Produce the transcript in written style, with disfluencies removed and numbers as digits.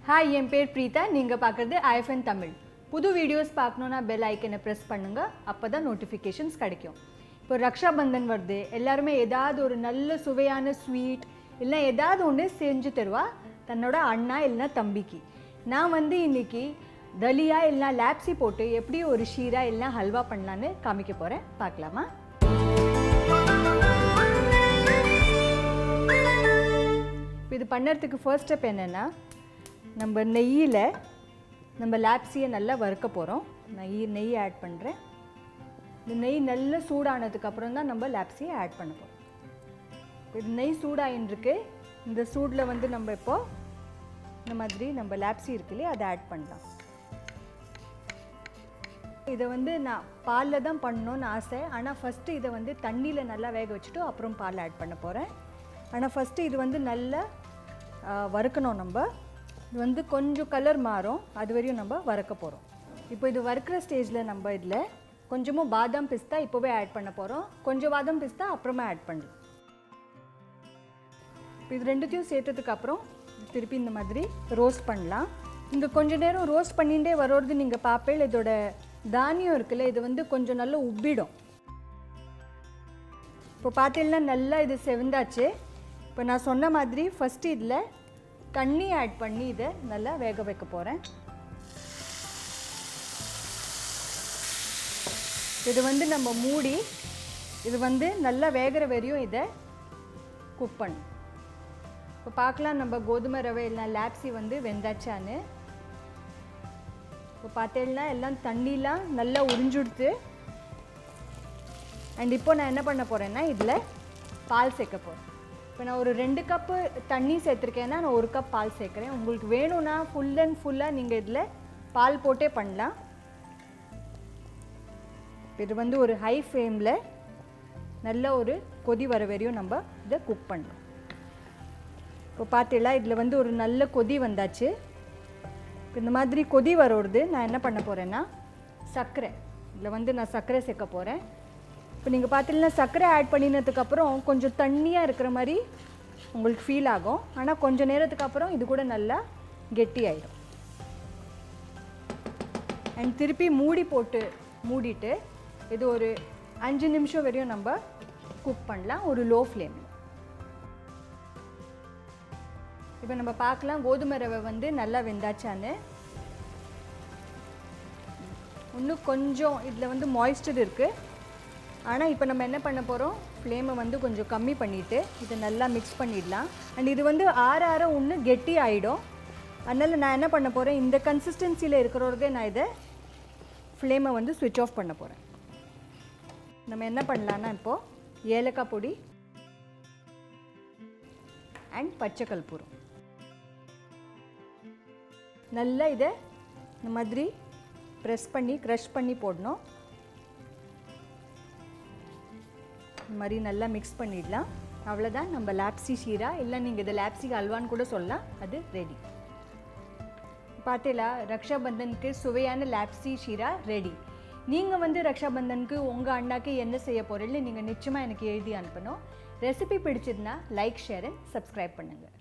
Hi, என் பேர் பிரீதா. நீங்கள் பார்க்குறது IFN தமிழ். புது வீடியோஸ் பார்க்கணுன்னா பெல் ஐக்கனை ப்ரெஸ் பண்ணுங்கள். அப்போ தான் நோட்டிஃபிகேஷன்ஸ் கிடைக்கும். இப்போ ரக்ஷா பந்தன் வருது. எல்லாருமே ஏதாவது ஒரு நல்ல சுவையான ஸ்வீட் இல்லை ஏதாவது ஒன்று செஞ்சு தருவா தன்னோட அண்ணா இல்லைனா தம்பிக்கு. நான் இன்றைக்கி தலியா இல்லைனா லாப்சி போட்டு எப்படி ஒரு ஷீரா இல்லைனா ஹல்வா பண்ணலான்னு காமிக்க போகிறேன். பார்க்கலாமா? இப்போ இது பண்ணுறதுக்கு ஃபர்ஸ்ட் ஸ்டெப் என்னென்னா, நம்ம நெய்யில் நம்ம லாப்சியை நல்லா வறுக்க போகிறோம். நெய் ஆட் பண்ணுறேன். இந்த நெய் நல்லா சூடானதுக்கப்புறம் தான் நம்ம லாப்சியை ஆட் பண்ண போகிறோம். இது நெய் சூடாயின்ருக்கு. இந்த சூடில் நம்ம இப்போது இந்த மாதிரி நம்ம லாப்சி இருக்கு இல்லையா, அதை ஆட் பண்ணலாம். இதை நான் பாலில் தான் பண்ணணும்னு ஆசை. ஆனால் ஃபஸ்ட்டு இதை தண்ணியில் நல்லா வேக வச்சுட்டு அப்புறம் பால் ஆட் பண்ண போகிறேன். ஆனால் ஃபஸ்ட்டு இது நல்லா வறுக்கணும். நம்ம இது கொஞ்சம் கலர் மாறும், அது வரையும் நம்ம வறுக்க போகிறோம். இப்போ இது வறுக்கிற ஸ்டேஜில் நம்ம இதில் கொஞ்சமாக பாதாம் பிஸ்தா இப்போவே ஆட் பண்ண போகிறோம். கொஞ்சம் பாதாம் பிஸ்தா அப்புறமா ஆட் பண்ணலாம். இப்போ இது ரெண்டுத்தையும் சேர்த்ததுக்கப்புறம் திருப்பி இந்த மாதிரி ரோஸ்ட் பண்ணலாம். இங்கே கொஞ்சம் நேரம் ரோஸ்ட் பண்ணிகிட்டே வர்றது நீங்கள் பார்ப்பேன். இதோட தானியம் இருக்குல்ல, இது கொஞ்சம் நல்லா உப்பிடும். இப்போ பார்த்தீங்கன்னா நல்லா இது செவந்தாச்சு. இப்போ நான் சொன்ன மாதிரி ஃபஸ்ட்டு இதில் தண்ணி ஆட் பண்ணி இதை நல்லா வேக வைக்க போகிறேன். இது நம்ம மூடி இது நல்லா வேகிற வரையும் இதை குக் பண்ணும். இப்போ பார்க்கலாம் நம்ம கோதுமை ரவை எல்லாம் லாப்சி வெந்தாச்சான்னு. இப்போ பார்த்தீங்கன்னா எல்லாம் தண்ணிலாம் நல்லா உறிஞ்சுடுத்து. அண்ட் இப்போ நான் என்ன பண்ண போகிறேன்னா இதில் பால் சேர்க்க போகிறேன். இப்போ நான் ஒரு 2 கப்பு தண்ணி சேர்த்துருக்கேன்னா நான் 1 கப் பால் சேர்க்குறேன். உங்களுக்கு வேணும்னா ஃபுல் அண்ட் ஃபுல்லாக நீங்கள் இதில் பால் போட்டே பண்ணலாம். இது ஒரு ஹை ஃப்ளேமில் நல்ல ஒரு கொதி வர வரையும் நம்ம இதை குக் பண்ணலாம். இப்போ பார்த்தீங்களா இதில் ஒரு நல்ல கொதி வந்தாச்சு. இப்போ இந்த மாதிரி கொதி வரோடுது நான் என்ன பண்ண போகிறேன்னா சர்க்கரை இதில் நான் சர்க்கரை சேர்க்க போகிறேன். இப்போ நீங்கள் பார்த்தீங்கன்னா சர்க்கரை ஆட் பண்ணினதுக்கப்புறம் கொஞ்சம் தண்ணியாக இருக்கிற மாதிரி உங்களுக்கு ஃபீல் ஆகும். ஆனால் கொஞ்சம் நேரத்துக்கு அப்புறம் இது கூட நல்லா கெட்டி ஆகிடும். அண்ட் திருப்பி மூடிட்டு இது ஒரு 5 நிமிஷம் வரையும் நம்ம குக் பண்ணலாம் ஒரு லோ ஃப்ளேமில். இப்போ நம்ம பார்க்கலாம் கோதுமை ரவை நல்லா வெந்தாச்சான்னு. இன்னும் கொஞ்சம் இதில் மாய்ஸ்டர் இருக்குது. ஆனால் இப்போ நம்ம என்ன பண்ண போகிறோம், ஃப்ளேமை கொஞ்சம் கம்மி பண்ணிவிட்டு இதை நல்லா மிக்ஸ் பண்ணிடலாம். அண்ட் இது ஆற ஒன்று கெட்டி ஆகிடும். அதனால் நான் என்ன பண்ண போகிறேன், இந்த கன்சிஸ்டன்சியில் இருக்கிறதே நான் இதை ஃப்ளேமை ஸ்விட்ச் ஆஃப் பண்ண போகிறேன். நம்ம என்ன பண்ணலான்னா இப்போது ஏலக்காய் பொடி அண்ட் பச்சை கற்பூரம் நல்லா இதை இந்த மாதிரி க்ரஷ் பண்ணி போடணும். இந்த மாதிரி நல்லா மிக்ஸ் பண்ணிடலாம். அவ்வளோதான், நம்ம லாப்சி ஷீரா இல்லை நீங்கள் இதை லாப்சி ஹல்வான்னு கூட சொல்லலாம், அது ரெடி. பார்த்தீங்களா, ரக்ஷா பந்தனுக்கு சுவையான லாப்சி ஷீரா ரெடி. நீங்கள் ரக்ஷா பந்தனுக்கு உங்கள் அண்ணாக்கு என்ன செய்ய போகிறீங்க நீங்கள் நிச்சயமாக எனக்கு எழுதி அனுப்பணும். ரெசிபி பிடிச்சதுன்னா லைக், ஷேர் அண்ட் சப்ஸ்கிரைப் பண்ணுங்கள்.